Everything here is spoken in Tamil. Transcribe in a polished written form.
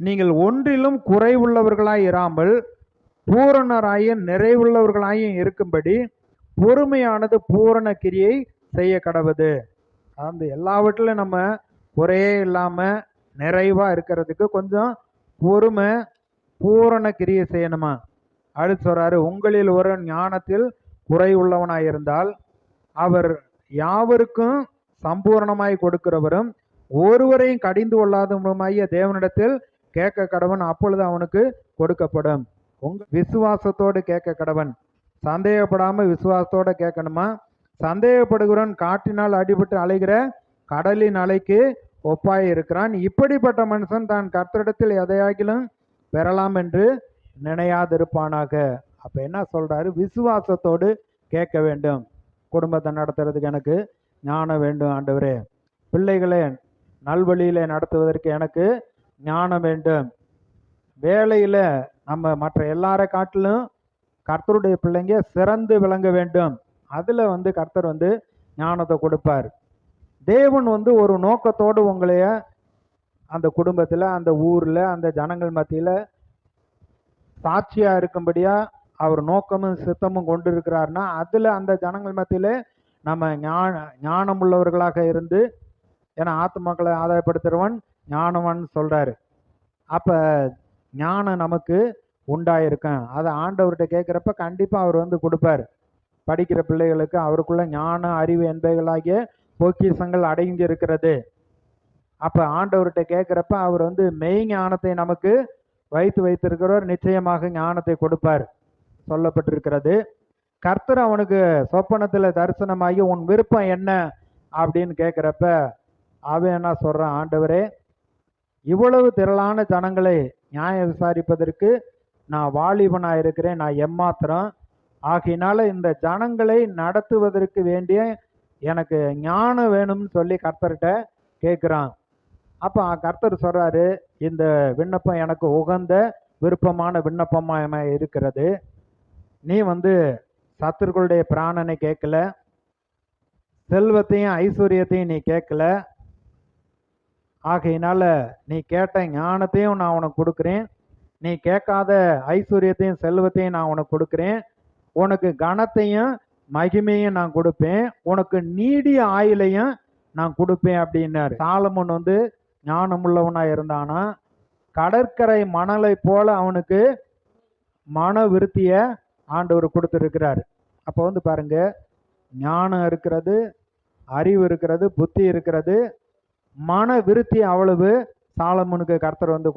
நீங்கள் ஒன்றிலும் குறைவுள்ளவர்களாய் இராமல் பூரணராயும் நிறைவுள்ளவர்களாயும் இருக்கும்படி பொறுமையானது பூரண கிரியை செய்ய கடவுது. அந்த எல்லாவற்றிலும் நம்ம குறையே இல்லாம நிறைவா இருக்கிறதுக்கு கொஞ்சம் பொறுமை பூரண கிரியை செய்யணுமா. அடுத்து சொல்றாரு, உங்களில் ஒரு ஞானத்தில் குறை உள்ளவனாயிருந்தால் அவர் யாவருக்கும் சம்பூர்ணமாய் கொடுக்கிறவரும் ஒருவரையும் கடிந்து கொள்ளாதவருமாகிய தேவனிடத்தில் கேட்க கடவன், அப்பொழுது அவனுக்கு கொடுக்கப்படும். உங்க விசுவாசத்தோடு கேட்க கடவன். சந்தேகப்படாம விசுவாசத்தோட கேட்கணுமா. சந்தேகப்படுகிறவன் காற்றினால் அடிபட்டு அலைகிற கடலின் அலைக்கு ஒப்பாய் இருக்கிறான். இப்படிப்பட்ட மனுஷன் தான் கர்த்தரிடத்தில் எதையாகிலும் பெறலாம் என்று நினையாதிருப்பானாக. அப்ப என்ன சொல்றாரு, விசுவாசத்தோடு கேட்க வேண்டும். குடும்பத்தை நடத்துறதுக்கு எனக்கு ஞானம் வேண்டும் ஆண்டவரே, பிள்ளைகளை நல்வழியில நடத்துவதற்கு எனக்கு ஞானம் வேண்டும், வேலையில நம்ம மற்ற எல்லாரை காட்டிலும் கர்த்தருடைய பிள்ளைங்க சிறந்து விளங்க வேண்டும், அதுல கர்த்தர் ஞானத்தை கொடுப்பார். தேவன் ஒரு நோக்கத்தோடு உங்களைய அந்த குடும்பத்துல அந்த ஊர்ல அந்த ஜனங்கள் மத்தியில சாட்சியா இருக்கும்படியா அவர் நோக்கமும் சித்தமும் கொண்டு இருக்கிறார்னா அதுல அந்த ஜனங்கள் மத்தியில நம்ம ஞானம் உள்ளவர்களாக இருந்து, ஏன்னா ஆத்துமாக்களை ஆதாயப்படுத்துறவன் ஞானவன் சொல்றாரு. அப்ப ஞானம் நமக்கு உண்டாயிருக்கும். அதை ஆண்டவர்கிட்ட கேட்குறப்ப கண்டிப்பா அவர் கொடுப்பார். படிக்கிற பிள்ளைகளுக்கு அவருக்குள்ள ஞான அறிவு என்பவைகளாகிய பொக்கிஷங்கள் அடங்கி இருக்கிறது. அப்ப ஆண்டவர்கிட்ட கேட்கிறப்ப அவர் மெய் ஞானத்தை நமக்கு வைத்திருக்கிறவர் நிச்சயமாக ஞானத்தை கொடுப்பார் சொல்லப்பட்டிருக்கிறது. கர்த்தர் அவனுக்கு சொப்பனத்துல தரிசனமாகி உன் விருப்பம் என்ன அப்படின்னு கேட்கிறப்ப அவன் என்ன சொல்றான், ஆண்டவரே இவ்வளவு திரளான ஜனங்களை நியாயம் விசாரிப்பதற்கு நான் வாலிபனா இருக்கிறேன், நான் எம்மாத்திரம், ஆகையினால இந்த ஜனங்களை நடத்துவதற்கு வேண்டிய எனக்கு ஞானம் வேணும்னு சொல்லி கர்த்தர்கிட்ட கேட்குறான். அப்போ கர்த்தர் சொல்றாரு, இந்த விண்ணப்பம் எனக்கு உகந்த விருப்பமான விண்ணப்பமாக இருக்கிறது. நீ சத்துருக்களுடைய பிராணனை கேட்கல, செல்வத்தையும் ஐஸ்வர்யத்தையும் நீ கேட்கல, ஆகையினால நீ கேட்ட ஞானத்தையும் நான் உனக்கு கொடுக்குறேன், நீ கேட்காத ஐஸ்வர்யத்தையும் செல்வத்தையும் நான் உனக்கு கொடுக்குறேன், உனக்கு கனத்தையும் மகிமையும் நான் கொடுப்பேன், உனக்கு நீடிய ஆயுளையும் நான் கொடுப்பேன் அப்படின்னாரு. சாலமோன் ஞானமுள்ளவனா இருந்தானா, கடற்கரை மணலை போல அவனுக்கு மன விருத்திய ஆண்டவர் கொடுத்துருக்கிறார். அப்போ பாருங்க, ஞானம் இருக்கிறது, அறிவு இருக்கிறது, புத்தி இருக்கிறது, மன விருத்தி அவ்வளவு சாலமோனுக்கு கர்த்தர் கொடுத்தார்.